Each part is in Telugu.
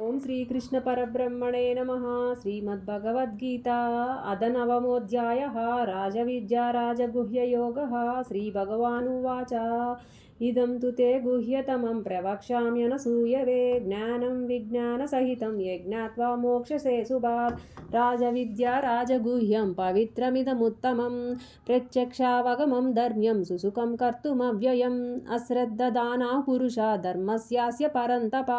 ఓం శ్రీకృష్ణ పరబ్రహ్మణే నమః. శ్రీమద్భగవద్గీత అదనవమోऽధ్యాయः. రాజవిద్యా రాజగుహ్యయోగः. శ్రీభగవానువాచ ఇదం తు తే గుహ్యతమం ప్రవక్ష్యామ్యనసూయవే జ్ఞానం విజ్ఞానసహితం యజ్ఞాత్వా మోక్షసే శుభాత్. రాజవిద్యా రాజగుహ్యం పవిత్రమిదముత్తమం ప్రత్యక్షావగమం ధర్మ్యం సుసుఖం కర్తుమవ్యయం. అశ్రద్ధదానాః పురుషా ధర్మస్యాస్య పరంతప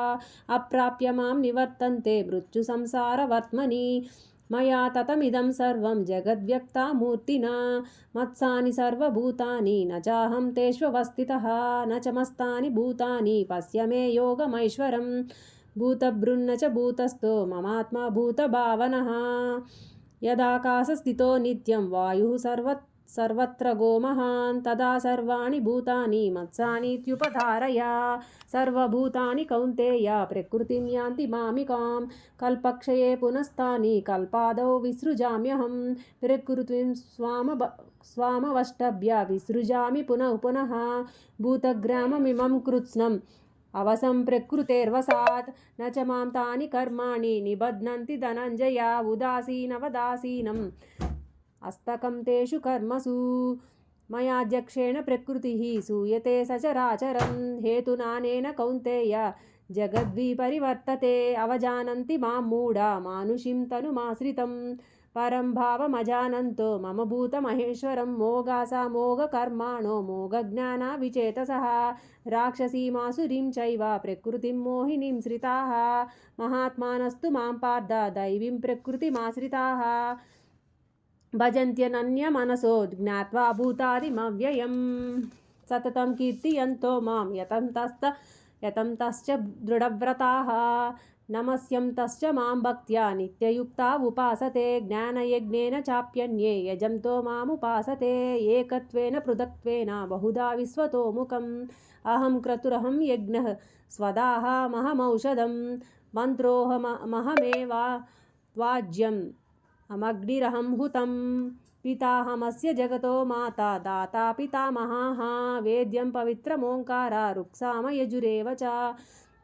అప్రాప్య మాం నివర్తంతే మృత్యు సంసారవర్త్మని. మయా తతమిదం సర్వం జగద్వ్యక్తమూర్తినా మత్సాని సర్వభూతాని న చాహం తేష్వస్థితః న చ మస్తాని భూతాని పశ్య మే యోగమైశ్వరం. భూతభృన్న చ భూతస్థో మమాత్మా భూతభావనః. యదాకాశస్థితో నిత్యం వాయుః సర్వత్ర గోమహాన్ తదా సర్వాణి భూతాని మత్సానీత్యుపధారయ. సర్వభూతాని కౌంతేయ ప్రకృతిం యాంతి మామికాం కల్పక్షయే పునస్తాని కల్పాదౌ విసృజామ్యహం. ప్రకృతిం స్వామవష్టభ్య విసృజామి పునః పునః. భూతగ్రామమిమం కృత్స్నం అవసం ప్రకృతేర్వసాత్ న చ మాం తాని కర్మాణి నిబధ్నంతి ధనంజయ. ఉదాసీనవదాసీనం అస్తకం తేషు కర్మసు మయాధ్యక్షేణ ప్రకృతిః సూయతే సచరాచరం. హేతునానేన కౌంతేయ జగద్విపరివర్తతే అవజానంతి మాం మూఢా మానుషిం తనుమాశ్రితం. పరం భావమజానంతో మమ భూతమహేశ్వరం. మోగాసామోగకర్మాణో మోగజ్ఞానా విచేతసః రాక్షసీమాసురీం చైవ ప్రకృతిం మోహినీం శ్రితాః. మహాత్మానస్తు మాం పార్థ దైవీం ప్రకృతిమాశ్రితాః భజంత్యనన్యమనసో జ్ఞాత్వా భూతాదిమవ్యయం. సతతం కీర్తియంతో మాం యతంతశ్చ దృఢవ్రతాః. నమస్యంతశ్చ మాం భక్త్యా నిత్యయుక్తా ఉపాసతే. జ్ఞానయజ్ఞేన చాప్యన్యే యజంతో మాముపాసతే. ఏకత్వేన పృథక్త్వేన బహుధా విశ్వతోముఖం. అహం క్రతురహం యజ్ఞః స్వదాహమహమౌషధం. మంత్రోహమహమేవాజ్యం అమగ్నిరహం హుతం. పితాహమస్య జగతో మాతా దాతా పితామహాః. వేద్యం పవిత్రమోంకార రుక్సామ యజురేవ చ.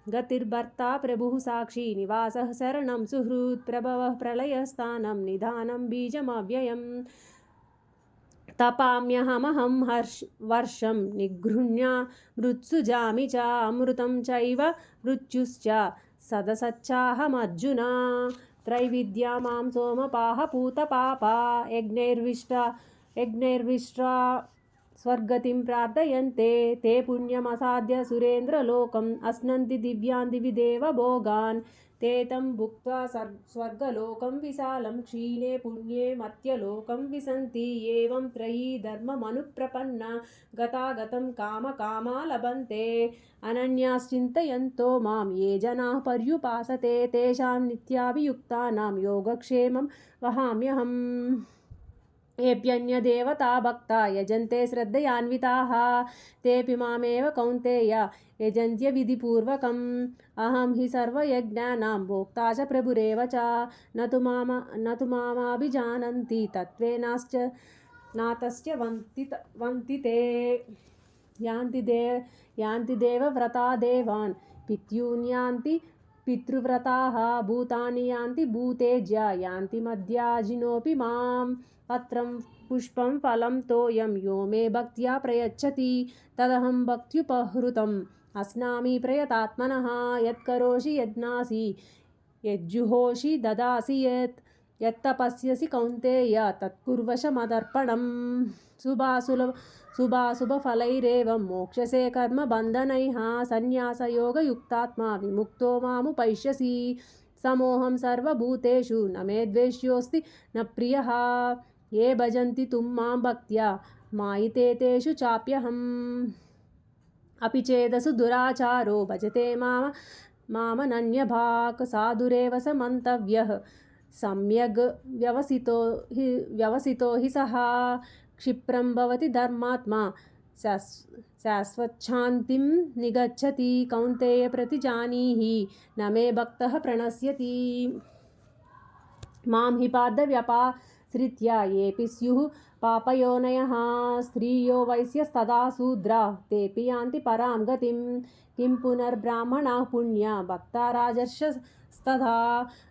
గతిర్భర్తా ప్రభుః సాక్షి నివాసః శరణం సుహృత్. ప్రభవః ప్రళయస్థానం నిధానం బీజమవ్యయం. తపామ్యహమహం వర్షం నిగృహ్య మృత్సుజామి చ. అమృతం చైవ మృత్యుశ్చ సదసచ్చాహమర్జున. త్రైవిద్యా మాం సోమపాః పూతపాపా. యజ్ఞైర్విష్ట్రా స్వర్గతిం ప్రార్థయంతే. తే పుణ్యమసాద్య సురేంద్రలోకం అశ్నంతి దివ్యాన్ దివి దేవ భోగాన్. తే తం భుక్త్వా స్వర్గలోకం విశాలం క్షీణే పుణ్యే మర్త్యలోకం విశంతి. ఏవం త్రయీ ధర్మమనుప్రపన్నా గతాగతం కామకామా లభంతే. అనన్యాశ్చింతయంతో మాం ఏ జనాః పర్యుపాసతే తేషాం నిత్యాభియుక్తానాం యోగక్షేమం వహామ్యహం. ఏప్యన్యదేవతా భక్తా యజంతే శ్రద్ధయాన్వితాః. తేపి మామేవ కౌంతేయ యజంత్య విధిపూర్వకం. అహం హి సర్వయజ్ఞానాం భోక్తా చ ప్రభురేవ చ. నతు మామాభిజానంతి తత్వేనాశ్చ వంతి తే. యాంతి దేవవ్రతా దేవాన్ పితॄన్యాంతి పితృవ్రతాః. భూతాని యాంతి భూతేజ్య యాంతి మద్యాజినోపి మాం. పత్రం పుష్పం ఫలం తోయం యో మే భక్త్యా ప్రయచ్చతి తదహం భక్త్యుపహృతం అస్నామి ప్రయతాత్మనః. యత్కరోషి యజ్ఞాసి యజ్జుహోషి దదాసి యత్తపస్యసి కౌంతేయ తత్కుర్వశ మదర్పణం. శుభాశుభఫలైరేవం మోక్షసే కర్మబంధనైః. సన్యాసయోగయుక్తాత్మా విముక్తో మాముపైష్యసి. సమోహం సర్వభూతేషు న మే ద్వేష్యోస్తి న ప్రియః. ఏ భజంతి తుం మాం భక్త్యా మాయితే తేషు చాప్యహం. అపి చేదసు దురాచారో భజతే మామనన్యభాక్. సాధురేవ స మంతవ్యః సమ్యగ్ వ్యవసితో హి సహ. క్షిప్రం భవతి ధర్మాత్మా శాశ్వచ్ఛాంతిం నిగచ్చతి. కౌంతేయ ప్రతిజానీహి న మే భక్తః ప్రణశ్యతి. మాం హి పార్థ వ్యపాశ్రిత్య ఏపి స్యుః పాపయోనయః. స్త్రియో వైశ్యస్తదా శూద్రా తేపి యాంతి పరాం గతిం. किं पुनर्ब्राह्मणाः पुण्या भक्ता राजर्षस्तथा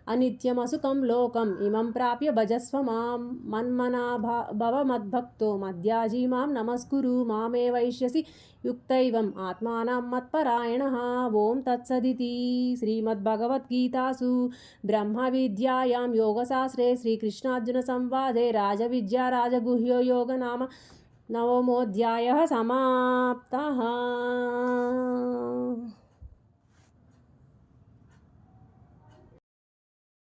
अनित्यमसुखं लोकम् इमं प्राप्य भजस्व मां मन्मना भव मद्भक्तो मद्याजी मां नमस्कुरु मामे वैश्यसि युक्तैवम् आत्मानं मत्परायणः। ओं तत्सदिति श्रीमद्भगवद्गीतासु ब्रह्मविद्यायां योगशास्त्रे श्रीकृष्णार्जुनसंवादे राजविद्या राजगुह्यो योग नाम नवमोऽध्यायः समाप्तः।